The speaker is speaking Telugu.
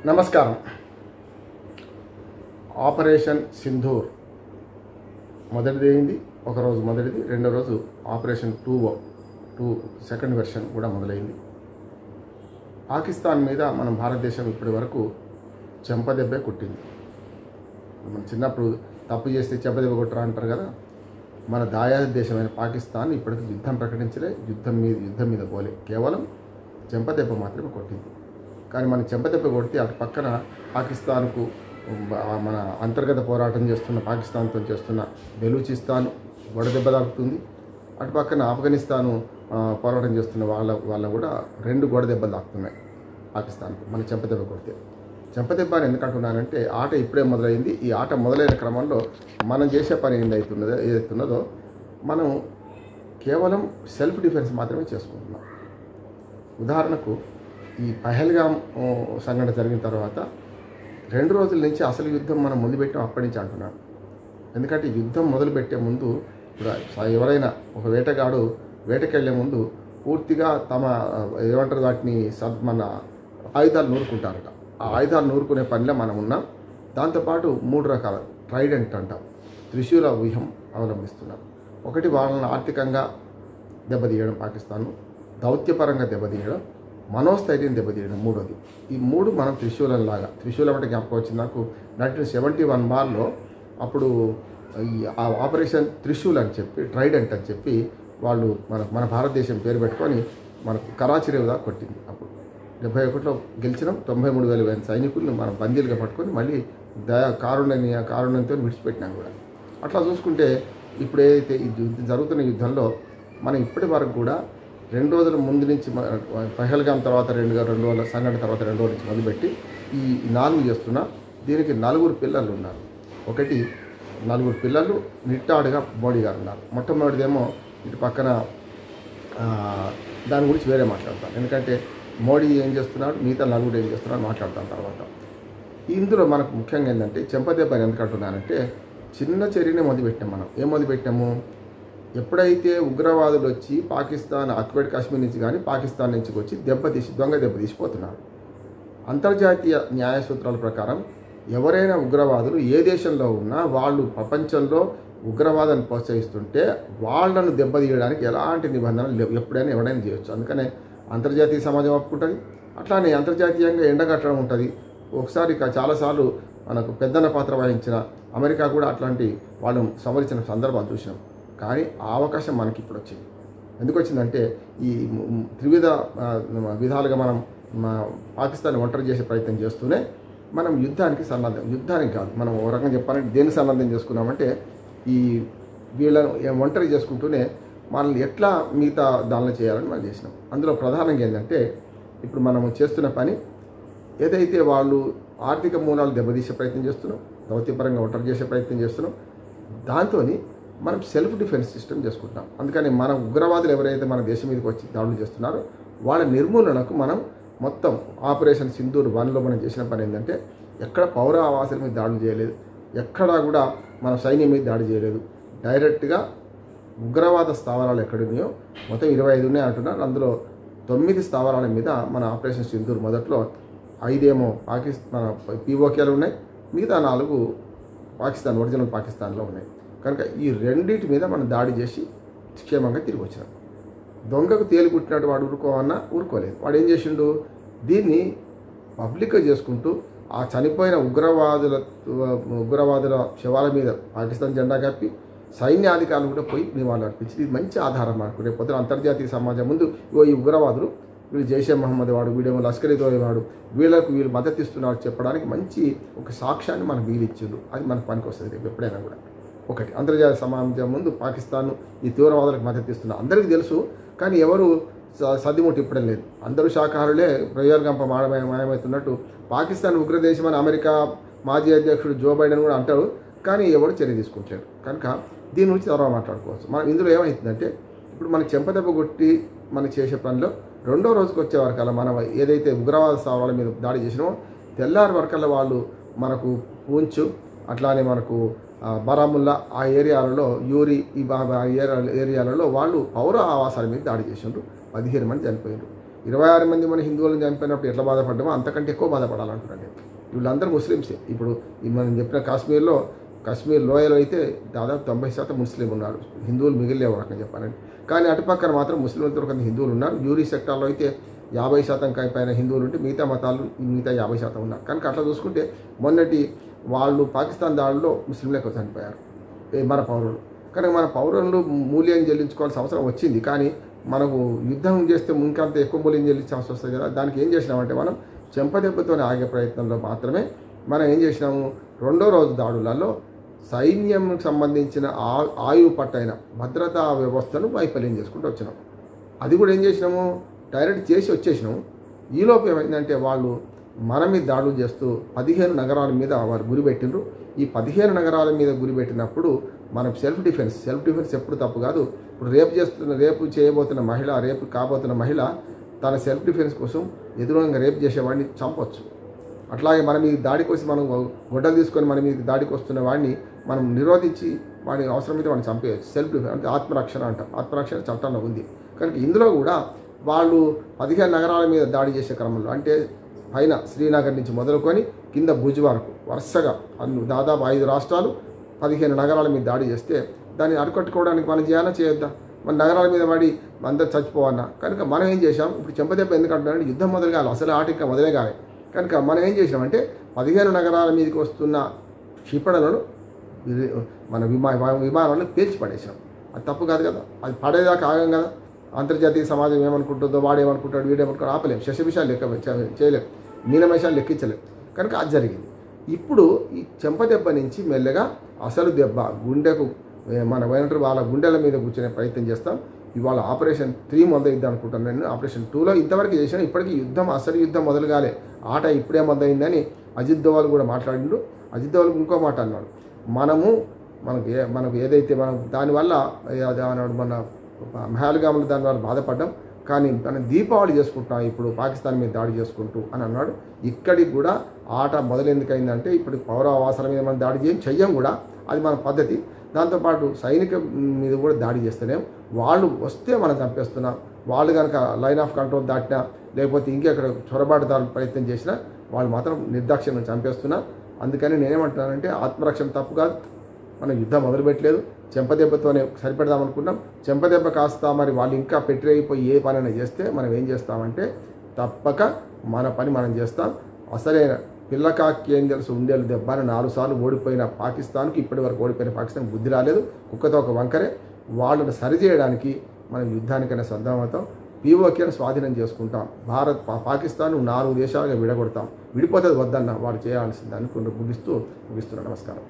నమస్కారం. ఆపరేషన్ సింధూర్ మొదటిది అయింది, ఒకరోజు మొదటిది. రెండో రోజు ఆపరేషన్ 2 సెకండ్ వెర్షన్ కూడా మొదలైంది. పాకిస్తాన్ మీద మన భారతదేశం ఇప్పటి వరకు చెంపదెబ్బే కొట్టింది. మన చిన్నప్పుడు తప్పు చేస్తే చెంపదెబ్బ కొట్టరా అంటారు కదా. మన దాయాది దేశమైన పాకిస్తాన్ ఇప్పటికి యుద్ధం ప్రకటించలే, యుద్ధం మీద పోలే, కేవలం చెంపదెబ్బ మాత్రమే కొట్టింది. కానీ మన చెంపదెబ్బ కొడితే అటు పక్కన పాకిస్తాన్కు మన అంతర్గత పోరాటం చేస్తున్న పాకిస్తాన్తో చేస్తున్న బెలూచిస్తాన్ వడదెబ్బ తాకుతుంది. అటు పక్కన ఆఫ్ఘనిస్తాను పోరాటం చేస్తున్న వాళ్ళ కూడా 2 గొడదెబ్బలు తాకుతున్నాయి పాకిస్తాన్కు మన చెంపదెబ్బ కొడితే. చెంపదెబ్బ అని ఎందుకంటున్నానంటే ఆట ఇప్పుడే మొదలైంది. ఈ ఆట మొదలైన క్రమంలో మనం చేసే పని ఏదైతున్నదో మనం కేవలం సెల్ఫ్ డిఫెన్స్ మాత్రమే చేసుకుంటున్నాం. ఉదాహరణకు ఈ పహల్గామ్ సంఘటన జరిగిన తర్వాత 2 రోజుల నుంచి అసలు యుద్ధం మనం మొదలుపెట్టాం అప్పటి నుంచి అంటున్నాను. ఎందుకంటే యుద్ధం మొదలుపెట్టే ముందు ఎవరైనా ఒక వేటగాడు వేటకెళ్లే ముందు పూర్తిగా తమ ఏమంటారు వాటిని మన ఆయుధాలు నూరుకుంటారట. ఆ ఆయుధాలు నూరుకునే పనిలో మనం ఉన్నాం. దాంతోపాటు 3 రకాల ట్రైడెంట్ అంటాం, త్రిశూల వ్యూహం అవలంబిస్తున్నాం. ఒకటి వాళ్ళని ఆర్థికంగా దెబ్బతీయడం, పాకిస్తాన్ను దౌత్యపరంగా దెబ్బతీయడం, మనోస్థైర్యం దెబ్బతీయడం మూడోది. ఈ 3 మనం త్రిశూలంలాగా. త్రిశూలం అంటే జ్ఞాపకం వచ్చింది నాకు 1971 మార్లో అప్పుడు ఈ ఆపరేషన్ త్రిశూల్ అని చెప్పి, ట్రైడెంట్ అని చెప్పి వాళ్ళు మన భారతదేశం పేరు పెట్టుకొని మనకు కరాచీ రేవు దాకా కొట్టింది. అప్పుడు 71లో గెలిచినాం. 93,000 సైనికులను మనం బందీలుగా పట్టుకొని మళ్ళీ కారుణ్యంతో విడిచిపెట్టినాం కూడా. అట్లా చూసుకుంటే ఇప్పుడు ఏదైతే ఈ జరుగుతున్న యుద్ధంలో మనం ఇప్పటి వరకు కూడా 2 రోజుల ముందు నుంచి పహల్గామ్ తర్వాత 2 రోజుల సంఘటన తర్వాత 2 రోజుల నుంచి మొదలుపెట్టి ఈ 4 చేస్తున్నా. దీనికి 4 పిల్లలు ఉన్నారు. ఒకటి 4 పిల్లలు నిట్టాడుగా మోడీ గారు ఉన్నారు. మొట్టమొదటిదేమో ఇటు పక్కన దాని గురించి వేరే మాట్లాడతాను. ఎందుకంటే మోడీ ఏం చేస్తున్నాడు, మిగతా 4 ఏం చేస్తున్నాడు మాట్లాడతాను తర్వాత. ఇందులో మనకు ముఖ్యంగా ఏంటంటే చెంపదెబ్బని ఎందుకంటున్నానంటే చిన్న చర్యనే మొదలుపెట్టాం. మనం ఏం మొదలుపెట్టాము, ఎప్పుడైతే ఉగ్రవాదులు వచ్చి పాకిస్తాన్ ఆక్యుపైడ్ కాశ్మీర్ నుంచి కానీ పాకిస్తాన్ నుంచి వచ్చి దొంగ దెబ్బ తీసిపోతున్నారు. అంతర్జాతీయ న్యాయ సూత్రాల ప్రకారం ఎవరైనా ఉగ్రవాదులు ఏ దేశంలో ఉన్నా వాళ్ళు ప్రపంచంలో ఉగ్రవాదాన్ని ప్రోత్సహిస్తుంటే వాళ్ళను దెబ్బతీయడానికి ఎలాంటి నిబంధనలు లేవు. ఎప్పుడైనా ఎవడైనా చేయొచ్చు. అందుకనే అంతర్జాతీయ సమాజం ఒప్పుకుంటుంది. అట్లానే అంతర్జాతీయంగా ఎండగట్టడం ఉంటుంది. ఒకసారి చాలాసార్లు మనకు పెద్దన్న పాత్ర వహించిన అమెరికా కూడా అట్లాంటి వాళ్ళు సమరించిన సందర్భాలు చూసినాం. కానీ ఆ అవకాశం మనకి ఇప్పుడు వచ్చింది. ఎందుకు వచ్చిందంటే ఈ త్రివిధ విధాలుగా మనం పాకిస్తాన్ ఒంటరి చేసే ప్రయత్నం చేస్తూనే మనం యుద్ధానికి కాదు, మనం ఒక రకంగా చెప్పాలంటే దేనికి సన్నద్ధం చేసుకున్నామంటే ఈ వీళ్ళను ఒంటరి చేసుకుంటూనే మనల్ని ఎట్లా మిగతా దానిలో చేయాలని మనం చేసినాం. అందులో ప్రధానంగా ఏంటంటే ఇప్పుడు మనం చేస్తున్న పని ఏదైతే వాళ్ళు ఆర్థిక మూలాలు దెబ్బతీసే ప్రయత్నం చేస్తున్నాం, దౌత్యపరంగా ఒంటరి చేసే ప్రయత్నం చేస్తున్నాం, దాంతో మనం సెల్ఫ్ డిఫెన్స్ సిస్టమ్ చేసుకుంటాం. అందుకని మన ఉగ్రవాదులు ఎవరైతే మన దేశం మీదకి వచ్చి దాడులు చేస్తున్నారో వాళ్ళ నిర్మూలనకు మనం మొత్తం ఆపరేషన్ సింధూర్ 1లో మనం చేసిన పని ఏంటంటే ఎక్కడ పౌర ఆవాసాల మీద దాడులు చేయలేదు, ఎక్కడా కూడా మన సైన్యం మీద దాడి చేయలేదు. డైరెక్ట్గా ఉగ్రవాద స్థావరాలు ఎక్కడున్నాయో మొత్తం 25 ఉన్నాయి అంటున్నారు. అందులో 9 స్థావరాల మీద మన ఆపరేషన్ సింధూర్ మొదట్లో 5 ఏమో పాకిస్తాన్ పీఓకేలు ఉన్నాయి, మిగతా 4 పాకిస్తాన్ ఒరిజినల్ పాకిస్తాన్లో ఉన్నాయి. కనుక ఈ రెండింటి మీద మనం దాడి చేసి క్షేమంగా తిరిగి వచ్చినాం. దొంగకు తేలిపుట్టినట్టు వాడు ఊరుకోలేదు. వాడు ఏం చేసిండు, దీన్ని పబ్లిక్గా చేసుకుంటూ ఆ చనిపోయిన ఉగ్రవాదుల శవాల మీద పాకిస్తాన్ జెండా కప్పి సైన్యాధికారులు కూడా పోయి నివాళులు అర్పించి ఇది మంచి ఆధారం మనకు. రేపు పొద్దున అంతర్జాతీయ సమాజం ముందు ఈ ఉగ్రవాదులు వీళ్ళు జైషే మహమ్మద్ వాడు, వీడేమో లష్కర్ వాడు, వీళ్ళు మద్దతు ఇస్తున్నారు చెప్పడానికి మంచి ఒక సాక్ష్యాన్ని మనకు వీలిచ్చిండు. అది మనకు పనికి వస్తుంది రేపు ఎప్పుడైనా కూడా. ఒకటి అంతర్జాతీయ సమాజం ముందు పాకిస్తాన్ ఈ తీవ్రవాదులకు మద్దతు ఇస్తున్నారు అందరికీ తెలుసు. కానీ ఎవరు సర్దిముట్టు ఇప్పడం లేదు. అందరూ శాఖాహారులే ప్రయోగంప మాయమవుతున్నట్టు పాకిస్తాన్ ఉగ్రదేశం అని అమెరికా మాజీ అధ్యక్షుడు జో బైడెన్ కూడా అంటారు. కానీ ఎవరు చర్య తీసుకుంటారు. కనుక దీని గురించి తర్వాత మాట్లాడుకోవచ్చు. మనం ఇందులో ఏమవుతుందంటే ఇప్పుడు మన చెంపదెబ్బ కొట్టి మనం చేసే పనిలో 2వ రోజుకి వచ్చే వరకల్లా మనం ఏదైతే ఉగ్రవాద స్థావరాల మీద దాడి చేసినామో తెల్లారి వరకల్లా వాళ్ళు మనకు పూంచు అట్లానే మనకు బారాముల్లా ఆ ఏరియాలలో యూరి ఈ ఏరియాలలో వాళ్ళు పౌర ఆవాసాల మీద దాడి చేసిండ్రు. 15 మంది చనిపోయారు. 26 మంది మన హిందువులను చంపినప్పుడు ఎట్లా బాధపడ్డామో అంతకంటే ఎక్కువ బాధపడాలంటున్నాను. వీళ్ళందరూ ముస్లిమ్సే. ఇప్పుడు మనం చెప్పిన కాశ్మీర్ లోయలో అయితే దాదాపు 90% ముస్లిం ఉన్నారు, హిందువులు మిగిలిన రకంగా చెప్పాలండి. కానీ అటుపక్కన మాత్రం ముస్లింలతో కొంత హిందువులు ఉన్నారు. యూరీ సెక్టార్లో అయితే 50% పైన హిందువులు ఉంటే మిగతా మతాలు మిగతా 50% ఉన్నారు. కనుక అట్లా చూసుకుంటే మొన్నటి వాళ్ళు పాకిస్తాన్ దాడిలో ముస్లింలు ఎక్కువ చనిపోయారు, మన పౌరులు. కనుక మన పౌరులు మూల్యం చెల్లించుకోవాల్సిన అవసరం వచ్చింది. కానీ మనకు యుద్ధం చేస్తే ఇంకంత ఎక్కువ మూల్యం చెల్లించాల్సి వస్తుంది కదా. దానికి ఏం చేసినామంటే మనం చెంపదెబ్బతోనే ఆగే ప్రయత్నంలో మాత్రమే మనం ఏం చేసినాము, రెండో రోజు దాడులలో సైన్యంకు సంబంధించిన ఆయువు పట్టైన భద్రతా వ్యవస్థను వైఫల్యం చేసుకుంటూ వచ్చినాం. అది కూడా ఏం చేసినాము, డైరెక్ట్ చేసి వచ్చేసినాము. ఈలోపు ఏమైందంటే వాళ్ళు మన మీద దాడులు చేస్తూ 15 నగరాల మీద వారు గురిపెట్టిండ్రు. ఈ 15 నగరాల మీద గురిపెట్టినప్పుడు మనం సెల్ఫ్ డిఫెన్స్ ఎప్పుడు తప్పు కాదు. ఇప్పుడు రేపు చేయబోతున్న మహిళ, రేపు కాబోతున్న మహిళ తన సెల్ఫ్ డిఫెన్స్ కోసం ఎదురుగా రేపు చేసేవాడిని చంపొచ్చు. అట్లాగే మన మీద దాడికి వచ్చి మనం గొడ్డలు తీసుకొని మన మీద దాడికి వస్తున్న వాడిని మనం నిరోధించి వాడిని అవసరమైతే వాడిని చంపేయచ్చు. సెల్ఫ్ డిఫెన్స్ అంటే ఆత్మరక్షణ అంటాం. ఆత్మరక్షణ చట్టంలో ఉంది. కనుక ఇందులో కూడా వాళ్ళు 15 నగరాల మీద దాడి చేసే క్రమంలో, అంటే పైన శ్రీనగర్ నుంచి మొదలుకొని కింద భుజ్ వరకు వరుసగా దాదాపు 5 రాష్ట్రాలు 15 నగరాల మీద దాడి చేస్తే దాన్ని అడ్డుకట్టుకోవడానికి మనం చేయాలా చేయొద్దా? మన నగరాల మీద పడి అందరు చచ్చిపోవన్నా. కనుక మనం ఏం చేసాం, ఇప్పుడు చెంపదెబ్బ ఎందుకంటున్నారంటే యుద్ధం మొదలు కాదు, అసలు ఆట మొదలే కాలే. కనుక మనం ఏం చేసినామంటే 15 నగరాల మీదకి వస్తున్న క్షిపణులను మన విమానాలను పేల్చి పడేసాం. అది తప్పు కాదు కదా, అది పడేదాకా ఆగం కదా. అంతర్జాతీయ సమాజం ఏమనుకుంటుందో, వాడేమనుకుంటాడు, వీడేమనుకుంటాడు ఆపలేం, శశవిషయాలు చేయలేం, మీనమేషాలు లెక్కించలేం. కనుక అది జరిగింది. ఇప్పుడు ఈ చెంపదెబ్బ నుంచి మెల్లగా అసలు దెబ్బ గుండెకు మన వైనటర్ వాళ్ళ గుండెల మీద కూర్చునే ప్రయత్నం చేస్తాం. ఇవాళ ఆపరేషన్ 3 మొదలైద్దాం అనుకుంటాను నేను. ఆపరేషన్ 2లో ఇంతవరకు చేసినా ఇప్పటికీ అసలు యుద్ధం మొదలు కాలే, ఆట ఇప్పుడే మొదలైందని అజిత్ దోవల్ కూడా మాట్లాడిండు. అజిత్ దోవల్ ఇంకో మాట అన్నాడు, మనకు ఏదైతే మనం దానివల్ల అన్నాడు మన మహల్గాములు దానివల్ల బాధపడ్డాం, కానీ మనం దీపావళి చేసుకుంటున్నాం ఇప్పుడు పాకిస్తాన్ మీద దాడి చేసుకుంటూ అని అన్నాడు. ఇక్కడికి కూడా ఆట మొదలెందుకైందంటే ఇప్పుడు పౌరావాసాల మీద మనం దాడి చెయ్యం కూడా, అది మన పద్ధతి. దాంతోపాటు సైనిక మీద కూడా దాడి చేస్తలేం. వాళ్ళు వస్తే మనం చంపేస్తున్నాం. వాళ్ళు కనుక లైన్ ఆఫ్ కంట్రోల్ దాటినా లేకపోతే ఇంకెక్కడ చొరబాటుదారులు ప్రయత్నం చేసినా వాళ్ళు మాత్రం నిర్దాక్ష్యం చంపేస్తున్నా. అందుకని నేనేమంటున్నానంటే ఆత్మరక్షణ తప్పు కాదు. మనం యుద్ధం మొదలుపెట్టలేదు, చెంపదెబ్బతోనే సరిపెడదామనుకున్నాం. చెంపదెబ్బ కాస్త మరి వాళ్ళు ఇంకా పెట్టిరైపోయి ఏ పనైనా చేస్తే మనం ఏం చేస్తామంటే తప్పక మన పని మనం చేస్తాం. అసలైన పిల్లకాకి ఏం తెలుసు ఉండేలు దెబ్బ అని 4 సార్లు ఓడిపోయిన పాకిస్తాన్కి, ఇప్పటి వరకు ఓడిపోయిన పాకిస్తాన్ బుద్ధి రాలేదు, కుక్కతో ఒక వంకరే. వాళ్ళని సరిచేయడానికి మనం యుద్ధానికైనా సిద్ధమవుతాం. పీఓకేను స్వాధీనం చేసుకుంటాం. పాకిస్తాన్ 4 దేశాలుగా విడగొడతాం. విడిపోతుంది వద్దన్న వాడు చేయాల్సింది అనుకుంటూ ముగిస్తున్నాను. నమస్కారం.